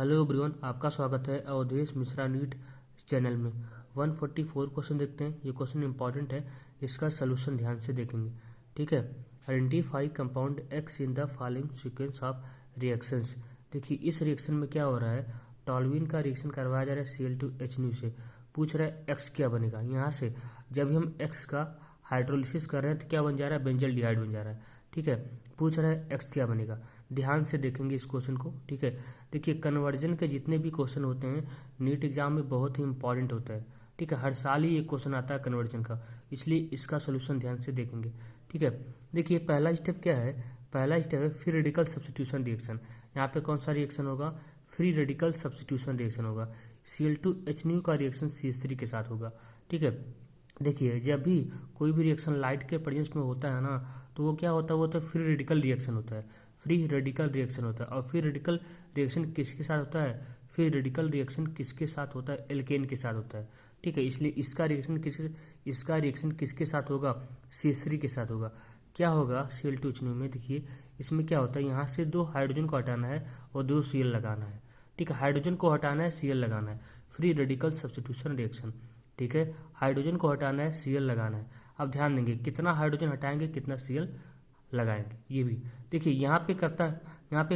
Hello everyone, आपका स्वागत है अवधेश मिश्रा नीट चैनल में। 144 क्वेश्चन देखते हैं। ये क्वेश्चन इंपॉर्टेंट है, इसका सलूशन ध्यान से देखेंगे। ठीक है। Identify compound x in the following sequence of reactions. देखिए इस रिएक्शन में क्या हो रहा है, टॉल्यूइन का रिएक्शन करवाया जा रहा है Cl2H से। पूछ रहा है एक्स क्या बनेगा। यहाँ से जब भी हम एक्स का हाइड्रोलिसिस कर रहे हैं तो क्या बन जा रहा है, बेंजल डिहाइड बन जा रहा है। ठीक है। पूछ रहा है एक्स क्या बनेगा, ध्यान से देखेंगे इस क्वेश्चन को। ठीक है। देखिए कन्वर्जन के जितने भी क्वेश्चन होते हैं नीट एग्जाम में बहुत ही इंपॉर्टेंट होता है। ठीक है, हर साल ही एक क्वेश्चन आता है कन्वर्जन का, इसलिए इसका सोल्यूशन ध्यान से देखेंगे। ठीक है। देखिए पहला स्टेप क्या है, पहला स्टेप है फ्री रेडिकल सब्स्टिट्यूशन रिएक्शन। यहाँ पे कौन सा रिएक्शन होगा, फ्री रेडिकल सब्स्टिट्यूशन रिएक्शन होगा। Cl2H का रिएक्शन CH3 के साथ होगा। ठीक है। देखिए जब भी कोई भी रिएक्शन लाइट के प्रेजेंस में होता है ना, तो वो क्या होता है, वो तो फ्री रेडिकल रिएक्शन होता है। फ्री रेडिकल रिएक्शन होता है। और फ्री रेडिकल रिएक्शन किसके साथ होता है, फ्री रेडिकल रिएक्शन किसके साथ होता है, एल्केन के साथ होता है। ठीक है, इसलिए इसका रिएक्शन किसके साथ होगा, CH3 के साथ होगा। क्या होगा Cl2H में, देखिए इसमें क्या होता है, यहाँ से 2 हाइड्रोजन को हटाना है और 2 Cl लगाना है। ठीक है, हाइड्रोजन को हटाना है, Cl लगाना है। Free radical substitution reaction. ठीक है, हाइड्रोजन को हटाना है, Cl लगाना है। अब ध्यान देंगे कितना हाइड्रोजन हटाएंगे कितना Cl लगाएंगे। ये भी देखिए यहाँ पे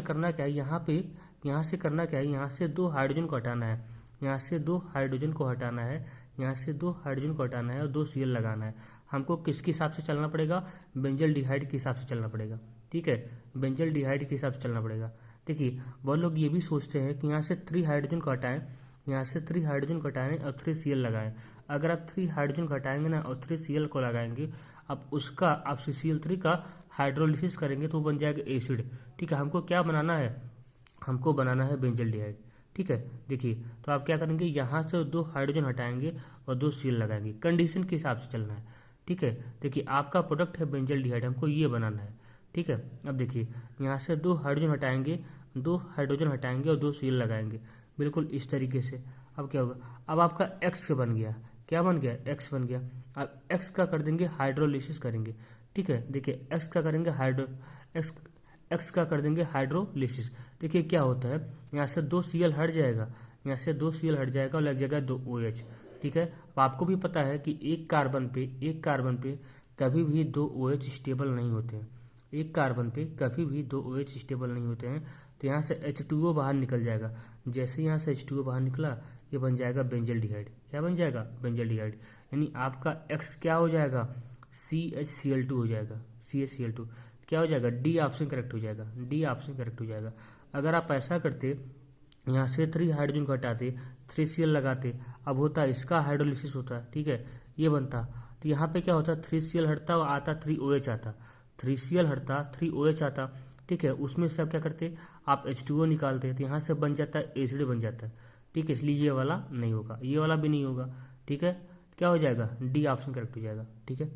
करना क्या है, यहाँ से करना क्या है, यहाँ से 2 हाइड्रोजन को हटाना है, यहाँ से 2 हाइड्रोजन को हटाना है, यहाँ से 2 हाइड्रोजन को हटाना है और 2 Cl लगाना है। हमको किसके हिसाब से चलना पड़ेगा, बेंजल डिहाइड के हिसाब से चलना पड़ेगा। ठीक है, बेंजल डिहाइड के हिसाब से चलना पड़ेगा। देखिए बहुत लोग ये भी सोचते हैं कि यहाँ से 3 हाइड्रोजन को हटाएं, यहाँ से 3 हाइड्रोजन को हटाएं और 3 Cl लगाएं। अगर आप 3 हाइड्रोजन को हटाएंगे ना और 3 Cl को लगाएंगे, अब उसका आप Cl3 का हाइड्रोलिसिस करेंगे तो बन जाएगा एसिड। ठीक है, हमको क्या बनाना है, हमको बनाना है बेंजल डिहाइड। ठीक है। देखिए तो आप क्या करेंगे, यहाँ से 2 हाइड्रोजन हटाएंगे और 2 Cl लगाएंगे, कंडीशन के हिसाब से चलना है। ठीक है। देखिए आपका प्रोडक्ट है बेंजल डिहाइड, हमको ये बनाना है। ठीक है। अब देखिए यहाँ से 2 हाइड्रोजन हटाएंगे, 2 हाइड्रोजन हटाएंगे और 2 Cl लगाएंगे, बिल्कुल इस तरीके से। अब क्या होगा, अब आपका एक्स बन गया, क्या बन गया, एक्स बन गया। अब एक्स का कर देंगे हाइड्रोलिसिस करेंगे। ठीक है। देखिए एक्स का करेंगे एक्स का कर देंगे हाइड्रोलिसिस। देखिए क्या होता है, यहाँ से 2 Cl हट जाएगा, यहाँ से 2 Cl हट जाएगा और लग जाएगा 2 OH। ठीक है। अब आपको भी पता है कि एक कार्बन पे कभी भी 2 OH स्टेबल नहीं होते हैं। एक कार्बन पे कभी भी 2 OH स्टेबल नहीं होते हैं। तो यहाँ से H2O बाहर निकल जाएगा। जैसे यहाँ से H2O बाहर निकला, ये बन जाएगा बेंजल डिहाइड। क्या बन जाएगा, बेंजल डिहाइड। यानी आपका X क्या हो जाएगा, CHCl2 हो जाएगा। CHCl2 क्या हो जाएगा, डी ऑप्शन करेक्ट हो जाएगा, डी ऑप्शन करेक्ट हो जाएगा। अगर आप ऐसा करते, यहाँ से 3 हाइड्रोजन को हटाते, 3 Cl लगाते, अब होता इसका हाइड्रोलिसिस होता। ठीक है, ये बनता। तो यहाँ पे क्या होता, 3 Cl हटता और आता 3 OH आता, 3 Cl हटता 3 OH आता। ठीक है, उसमें से आप क्या करते, आप H2O निकालते, तो यहाँ से बन जाता है एसिड बन जाता है। ठीक है, इसलिए ये वाला नहीं होगा, ये वाला भी नहीं होगा। ठीक है, क्या हो जाएगा, डी ऑप्शन करेक्ट हो जाएगा। ठीक है।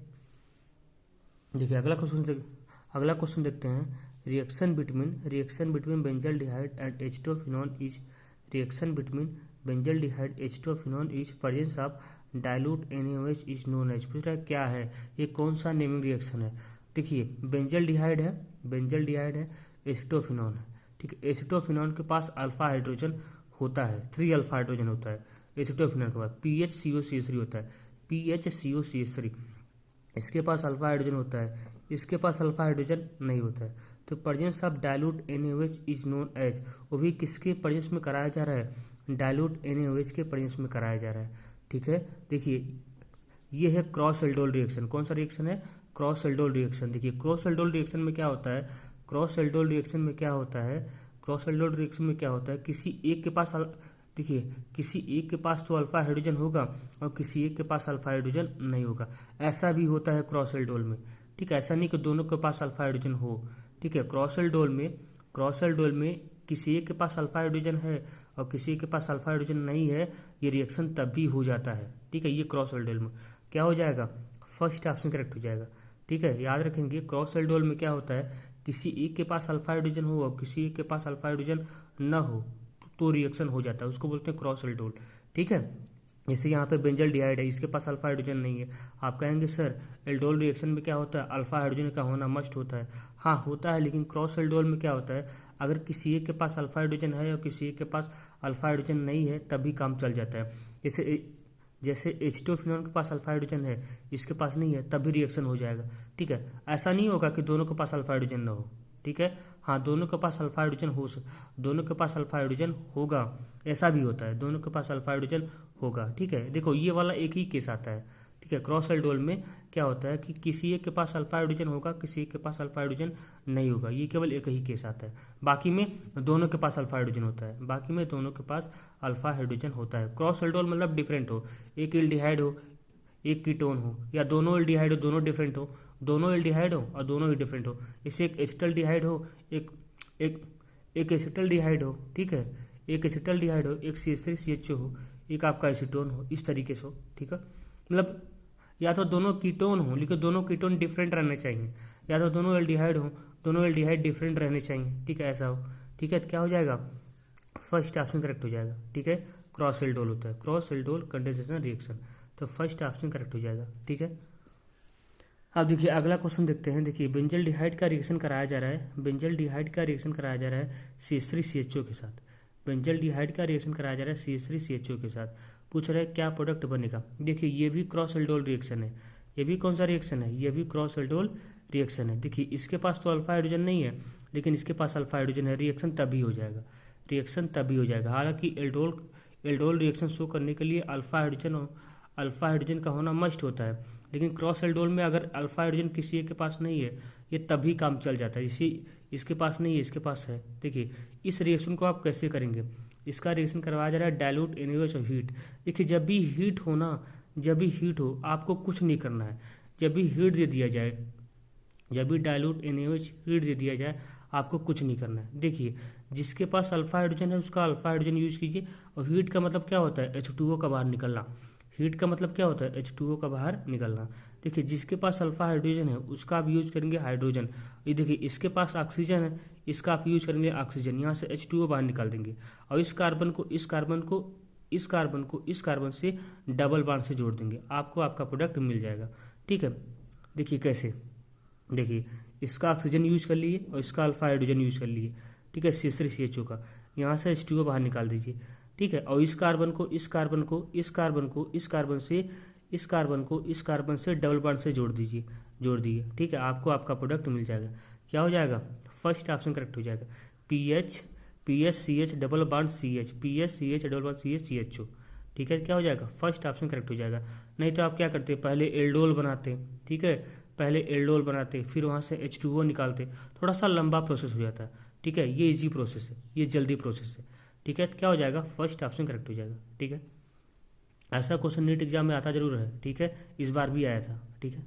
देखिए अगला क्वेश्चन देखते हैं। Reaction between benzaldehyde and H2O is reaction between benzaldehyde H2O is presence of dilute NaOH is known as. पूछ रहा है क्या है, ये कौन सा नेमिंग रिएक्शन है। देखिए बेंजल डिहाइड है, एसिटोफिनॉन है। ठीक है, एसिटोफिनॉन के पास अल्फा हाइड्रोजन होता है, 3 अल्फा हाइड्रोजन होता है एसिटोफिनॉन के पास। PHCOCH3 होता है, PHCOCH3। इसके पास अल्फा हाइड्रोजन होता है, इसके पास अल्फा हाइड्रोजन नहीं होता है। तो presence of dilute NaOH is known as, वो भी किसके प्रेजेंस में कराया जा रहा है, डाइल्यूट NaOH के प्रेजेंस में कराया जा रहा है। ठीक है। देखिए ये है क्रॉस एल्डोल रिएक्शन। कौन सा रिएक्शन है, क्रॉस एल्डोल रिएक्शन। देखिए क्रॉस एल्डोल रिएक्शन में क्या होता है, किसी एक के पास देखिए किसी एक के पास तो अल्फा हाइड्रोजन होगा और किसी एक के पास अल्फा हाइड्रोजन नहीं होगा। ऐसा भी होता है क्रॉस एल्डोल में। ठीक है, ऐसा नहीं कि दोनों के पास अल्फा हाइड्रोजन हो। ठीक है, क्रॉस एल्डोल में किसी एक के पास अल्फा हाइड्रोजन है और किसी के पास अल्फा हाइड्रोजन नहीं है, ये रिएक्शन तब भी हो जाता है। ठीक है, ये क्रॉस एल्डोल में क्या हो जाएगा, फर्स्ट ऑप्शन करेक्ट हो जाएगा। ठीक है, याद रखेंगे क्रॉस एल्डोल में क्या होता है, किसी एक के पास अल्फा हाइड्रोजन हो और किसी एक के पास अल्फा हाइड्रोजन न हो तो रिएक्शन हो जाता है, उसको बोलते हैं क्रॉस एल्डोल। ठीक है, जैसे यहाँ पे बेंजल डिहाइड है, इसके पास अल्फा हाइड्रोजन नहीं है। आप कहेंगे सर एल्डोल रिएक्शन में क्या होता है, अल्फा हाइड्रोजन का होना मस्ट होता है। हाँ होता है, लेकिन क्रॉस एल्डोल में क्या होता है, अगर किसी एक के पास अल्फा हाइड्रोजन है और किसी एक के पास अल्फा हाइड्रोजन नहीं है तभी काम चल जाता है। जैसे H2 फिनॉल के पास अल्फा हाइड्रोजन है, इसके पास नहीं है, तभी रिएक्शन हो जाएगा। ठीक है, ऐसा नहीं होगा कि दोनों के पास अल्फा हाइड्रोजन ना हो। ठीक है, हाँ दोनों के पास अल्फा हाइड्रोजन दोनों के पास अल्फा हाइड्रोजन होगा, ऐसा भी होता है, दोनों के पास अल्फा हाइड्रोजन होगा। ठीक है, देखो ये वाला एक ही केस आता है। ठीक है, क्रॉस एल्डोल में क्या होता है कि किसी एक के पास अल्फा हाइड्रोजन होगा, किसी एक के पास अल्फा हाइड्रोजन नहीं होगा, ये केवल एक ही केस आता है। बाकी में दोनों के पास अल्फा हाइड्रोजन होता है, बाकी में दोनों के पास अल्फा हाइड्रोजन होता है। क्रॉस एल्डोल मतलब डिफरेंट हो, एक एल्डिहाइड हो एक कीटोन हो, या दोनों एल्डिहाइड हो दोनों डिफरेंट हो, दोनों एल्डिहाइड हो और दोनों ही डिफरेंट हो। इसे एक एसिटल्डिहाइड हो, एक एक एक एसिटल्डिहाइड हो। ठीक है, एक एसिटल्डिहाइड हो, एक CH3CHO हो, एक आपका एसीटोन हो, इस तरीके से हो। ठीक है, मतलब या तो दोनों कीटोन हो लेकिन दोनों कीटोन डिफरेंट रहने चाहिए, या तो दोनों एल्डिहाइड हो दोनों एल्डिहाइड डिफरेंट रहने चाहिए। ठीक है, ऐसा हो। ठीक है, तो क्या हो जाएगा, फर्स्ट ऑप्शन करेक्ट हो जाएगा। ठीक है, क्रॉस एल्डोल होता है, क्रॉस एल्डोल कंडेंसेशन रिएक्शन, तो फर्स्ट ऑप्शन करेक्ट हो जाएगा। ठीक है, अब देखिए अगला क्वेश्चन देखते हैं। देखिए बेंजल डिहाइड का रिएक्शन कराया जा रहा है, बेंजल डिहाइड का रिएक्शन कराया जा रहा है CH3CHO के साथ, बेंजल डिहाइड का रिएक्शन कराया जा रहा है CH3CHO के साथ। पूछ रहा है क्या प्रोडक्ट बनेगा। देखिए ये भी क्रॉस एल्डोल रिएक्शन है, ये भी कौन सा रिएक्शन है, ये भी क्रॉस एल्डोल रिएक्शन है। देखिए इसके पास तो अल्फा हाइड्रोजन नहीं है लेकिन इसके पास अल्फा हाइड्रोजन है, रिएक्शन तभी हो जाएगा, रिएक्शन तभी हो जाएगा। हालांकि एल्डोल रिएक्शन शो करने के लिए अल्फा हाइड्रोजन का होना मस्ट होता है, लेकिन क्रॉस एल्डोल में अगर अल्फा हाइड्रोजन किसी एक के पास नहीं है ये तभी काम चल जाता है। इसके पास नहीं है, इसके पास है। देखिए इस रिएक्शन को आप कैसे करेंगे, इसका रिएक्शन करवाया जा रहा है डायल्यूट एनएच ऑफ हीट। देखिए जब भी हीट हो ना, जब भी हीट हो आपको कुछ नहीं करना है, जब भी हीट दे दिया जाए, जब भी डायल्यूट एनएच हीट दे दिया जाए आपको कुछ नहीं करना है। देखिए जिसके पास अल्फा हाइड्रोजन है उसका अल्फा हाइड्रोजन यूज कीजिए, और हीट का मतलब क्या होता है H2O का बाहर निकलना, हीट का मतलब क्या होता है H2O का बाहर निकलना। देखिए जिसके पास अल्फा हाइड्रोजन है उसका आप यूज करेंगे हाइड्रोजन, ये देखिए इसके पास ऑक्सीजन है इसका आप यूज करेंगे ऑक्सीजन, यहाँ से H2O बाहर निकाल देंगे और इस कार्बन को इस कार्बन से डबल बॉन्ड से जोड़ देंगे, आपको आपका प्रोडक्ट मिल जाएगा। ठीक है, देखिए कैसे, देखिए इसका ऑक्सीजन यूज कर लिए और इसका अल्फा हाइड्रोजन यूज कर लिए। ठीक है, CH3CHO का, यहाँ से H2O बाहर निकाल दीजिए। ठीक है, और इस कार्बन से डबल बॉन्ड से जोड़ दिए। ठीक है, आपको आपका प्रोडक्ट मिल जाएगा। क्या हो जाएगा, फर्स्ट ऑप्शन करेक्ट हो जाएगा, PH double bond CH double bond CH CHO। ठीक है, क्या हो जाएगा, फर्स्ट ऑप्शन करेक्ट हो जाएगा। नहीं तो आप क्या करते, पहले एल्डोल बनाते। ठीक है, पहले एल्डोल बनाते फिर वहाँ से H2O निकालते, थोड़ा सा लंबा प्रोसेस हो जाता है। ठीक है, ये इजी प्रोसेस है, ये जल्दी प्रोसेस है। ठीक है, तो क्या हो जाएगा, फर्स्ट ऑप्शन करेक्ट हो जाएगा। ठीक है, ऐसा क्वेश्चन नीट एग्जाम में आता जरूर है। ठीक है, इस बार भी आया था। ठीक है।